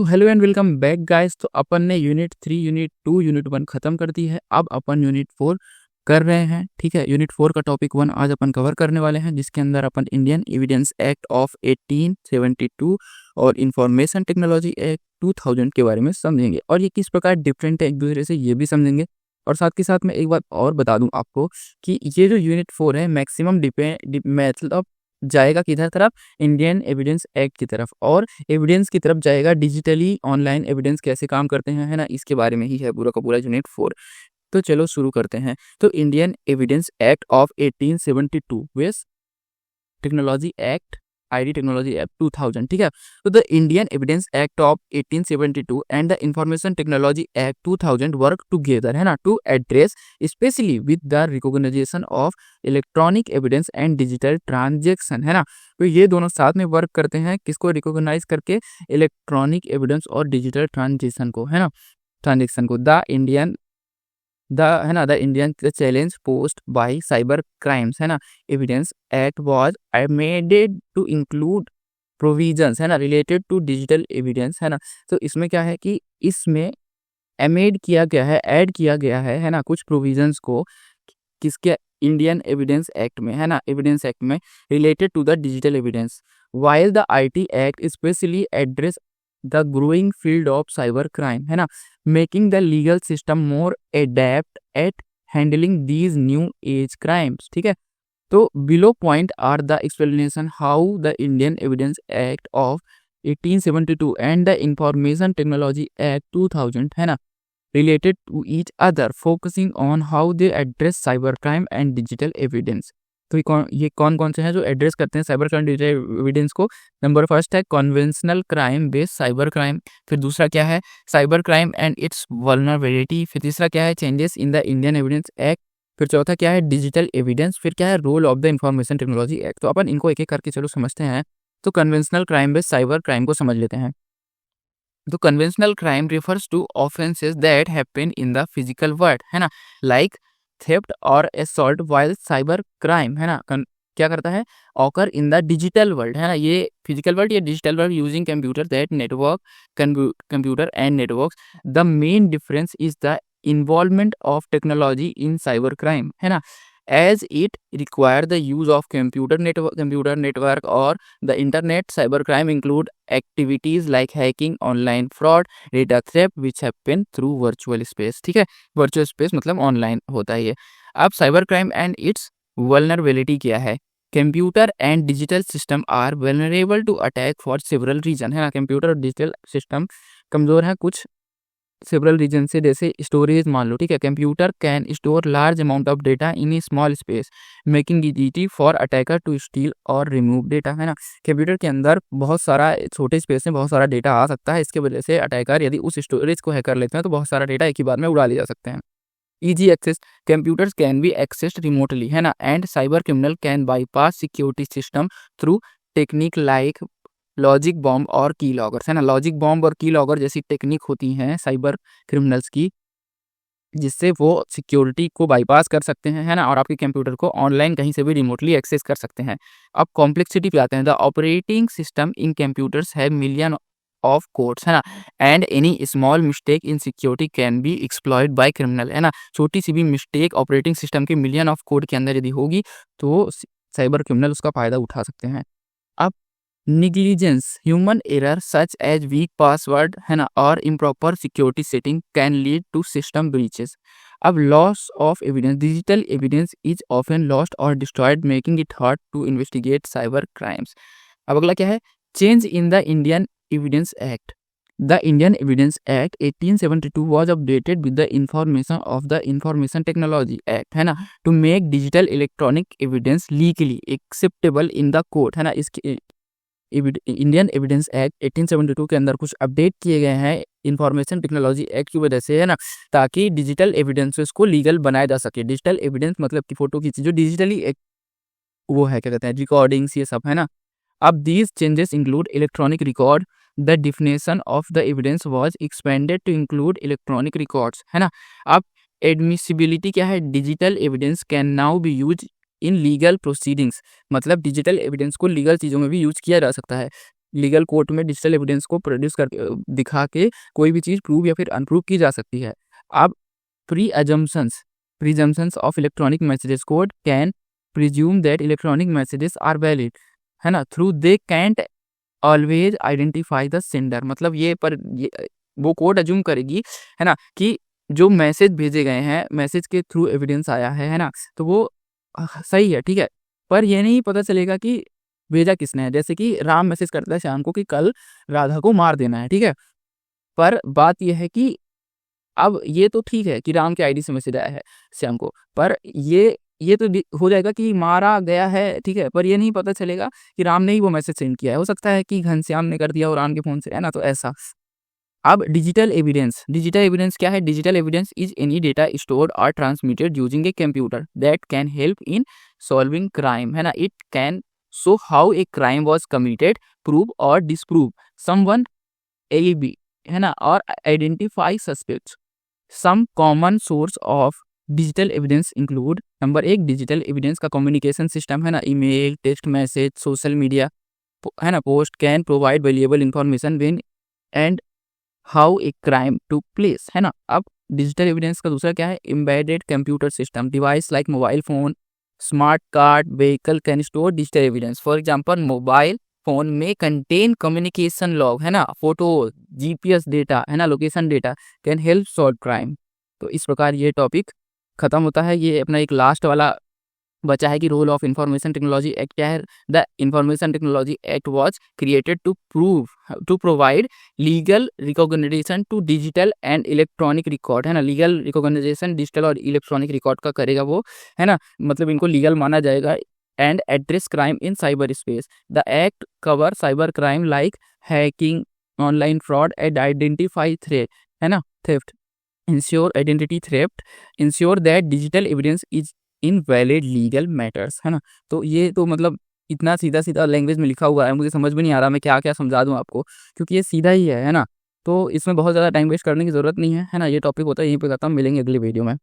तो hello and welcome back guys. तो अपन ने यूनिट 3, यूनिट 2, यूनिट 1 खत्म कर दी है। अब अपन यूनिट 4 कर रहे हैं। ठीक है, यूनिट 4 का टॉपिक 1 आज अपन कवर करने वाले हैं, जिसके अंदर अपन इंडियन एविडेंस एक्ट ऑफ 1872 और इंफॉर्मेशन टेक्नोलॉजी एक्ट 2000 के बारे में समझेंगे और ये किस प्रकार डिफरेंट है एक दूसरे से, ये भी समझेंगे। और साथ के साथ मैं एक बात और बता दूं आपको कि ये जो यूनिट 4 है मैक्सिमम मतलब जाएगा किधर तरफ, इंडियन एविडेंस एक्ट की तरफ, और एविडेंस की तरफ जाएगा डिजिटली ऑनलाइन एविडेंस कैसे काम करते हैं, है ना, इसके बारे में ही है पूरा का पूरा यूनिट 4। तो चलो शुरू करते हैं। तो Indian evidence act of 1872 west technology act, ID technology act 2000। ठीक है, तो the Indian evidence act of 1872 and the information technology act 2000 work together, है ना, to address specially with the recognisation of electronic evidence and digital transaction, है ना। तो ये दोनों साथ में वर्क करते हैं, किसको रिकॉग्नाइज करके, इलेक्ट्रॉनिक एविडेंस और डिजिटल ट्रांजेक्शन को, है ना, ट्रांजेक्शन को। The Indian challenge post by cyber crimes, है ना, evidence act was amended to include provisions, है ना, रिलेटेड टू डिजिटल एविडेंस, है ना। तो इसमें क्या है कि इसमें अमेंड किया गया है, ऐड किया गया है ना, कुछ प्रोविजंस को किसके, इंडियन एविडेंस एक्ट में, है ना, एविडेंस एक्ट में, related to the digital evidence, while the IT act specially address the growing field of cyber crime, है ना, making the legal system more adept at handling these new age crimes. ठीक है, तो below point are the explanation how the Indian evidence act of 1872 and the information technology act 2000, है ना, related to each other, focusing on how they address cybercrime and digital evidence। तो ये कौन कौन से हैं जो एड्रेस करते हैं साइबर क्राइम डिजिटल एविडेंस को। नंबर फर्स्ट है conventional crime based cyber crime, फिर दूसरा क्या है cyber crime and its vulnerability, फिर तीसरा क्या है changes in the Indian evidence act, फिर चौथा क्या है डिजिटल एविडेंस, फिर क्या है role of the information technology act. तो अपन इनको एक एक करके चलो समझते हैं। तो conventional crime based cyber crime को समझ लेते हैं। तो conventional crime refers to offences that happen in the physical world, है ना, लाइक थेफ्ट और असॉल्ट, वाइल साइबर क्राइम, है ना, क्या करता है, occur in the digital world, है ना, ये फिजिकल वर्ल्ड या digital world using computer that network, computer and networks. The main difference is the involvement of technology in cyber crime, है ना, as it require the use of computer network or the internet. Cybercrime include activities like hacking, online fraud, data theft which happen through virtual space। ठीक है, virtual space मतलब online होता है ये। अब cyber crime and its vulnerability क्या है, computer and digital system are vulnerable to attack for several reason, है ना, कंप्यूटर और डिजिटल सिस्टम कमजोर है कुछ सेवरल रीजन से, जैसे स्टोरेज मान लो। ठीक है, computer can store large amount of data in a small space, making it easy for attacker to steal और रिमूव डेटा, है ना, कंप्यूटर के अंदर बहुत सारा छोटे स्पेस में बहुत सारा डेटा आ सकता है, इसके वजह से अटैकर यदि उस स्टोरेज को हैक कर लेते हैं तो बहुत सारा डेटा एक ही बार में उड़ा ले जा सकते हैं। Easy access, computers can be accessed remotely, है ना, and cyber criminal can bypass security system through technique like logic bomb और की लॉगर्स, है ना, लॉजिक बॉम्ब और की लॉगर जैसी टेक्निक होती हैं साइबर क्रिमिनल्स की, जिससे वो सिक्योरिटी को बाईपास कर सकते हैं, है ना, और आपके कंप्यूटर को ऑनलाइन कहीं से भी रिमोटली एक्सेस कर सकते हैं। अब कॉम्प्लेक्सिटी पे आते हैं। The operating system in computers have million of codes, है ना, and any small mistake in security can be exploited by criminal, है ना, छोटी सी भी मिस्टेक ऑपरेटिंग सिस्टम के मिलियन ऑफ कोड के अंदर यदि होगी तो साइबर क्रिमिनल उसका फायदा उठा सकते हैं। अब negligence, human error such as weak password, है ना, और improper security setting can lead to system breaches। अब loss of evidence, digital evidence is often lost or destroyed making it hard to investigate cyber crimes। अब अगला क्या है, change in the Indian Evidence Act। The Indian Evidence Act 1872 was updated with the information of the Information Technology Act, है ना, to make digital electronic evidence legally acceptable in the court, है ना। इसके Indian evidence act 1872 के अंदर कुछ update किए गए हैं इंफॉर्मेशन टेक्नोलॉजी एक्ट की वजह से, है ना, ताकि डिजिटल एविडेंसेस को लीगल बनाया जा सके। डिजिटल एविडेंस मतलब कि फोटो की चीज जो डिजिटली वो है, क्या कहते हैं, रिकॉर्डिंग्स, ये सब, है ना। अब these changes include electronic record, the definition of the evidence was expanded to include electronic records, है ना। अब एडमिसिबिलिटी क्या है, digital evidence can now be use in legal proceedings, मतलब डिजिटल एविडेंस को लीगल चीज़ों में भी यूज किया जा सकता है। लीगल कोर्ट में डिजिटल एविडेंस को प्रोड्यूस करके दिखा के कोई भी चीज़ प्रूव या फिर अनप्रूव की जा सकती है। अब presumptions of electronic messages code can presume that electronic messages are valid, है ना, through they can't always identify the sender. मतलब ये वो कोड अज्यूम करेगी, है ना, कि जो मैसेज भेजे गए हैं, मैसेज के थ्रू एविडेंस आया है ना, तो वो सही है, ठीक है, पर ये नहीं पता चलेगा कि भेजा किसने है। जैसे कि राम मैसेज करता है श्याम को कि कल राधा को मार देना है, ठीक है, पर बात यह है कि अब ये तो ठीक है कि राम के आईडी से मैसेज आया है श्याम को, पर ये तो हो जाएगा कि मारा गया है, ठीक है, पर ये नहीं पता चलेगा कि राम ने ही वो मैसेज सेंड किया है। हो सकता है कि घनश्याम ने कर दिया हो राम के फ़ोन से, है ना, तो ऐसा। अब डिजिटल एविडेंस क्या है? Digital evidence is any data stored और transmitted using a computer that can help in solving crime, है ना। It can show how a crime was committed, prove और डिसप्रूव समवन एबी, है ना, और identify suspects. Some common source of digital evidence include, number 1 digital evidence का communication system, है ना, email, text message, social media, है ना, post can provide valuable information when and how a crime to place, है ना। अब digital evidence का दूसरा क्या है? Embedded computer system, device like mobile phone, smart card, vehicle can store digital evidence. For example mobile phone में contain communication log, है ना, फोटो, जीपीएस डेटा, है ना, location data can help solve crime. तो इस प्रकार ये टॉपिक खत्म होता है। ये अपना एक लास्ट वाला बचा है कि role of information technology act क्या है? The information technology act was created to provide legal recognition to digital and electronic record, है ना। लीगल रिकॉग्निशन डिजिटल और इलेक्ट्रॉनिक रिकॉर्ड का करेगा वो, है ना, मतलब इनको लीगल माना जाएगा। And address crime in cyber space. The act cover cyber crime like hacking, online fraud and identify threat, है ना, theft, ensure identity theft, ensure that digital evidence is in valid legal matters, है ना। तो ये तो मतलब इतना सीधा लैंग्वेज में लिखा हुआ है, मुझे समझ में नहीं आ रहा मैं क्या-क्या समझा दूँ आपको, क्योंकि ये सीधा ही है ना। तो इसमें बहुत ज़्यादा टाइम वेस्ट करने की ज़रूरत नहीं है, है ना। ये टॉपिक होता है यहीं पे खत्म, मिलेंगे अगली वीडियो में।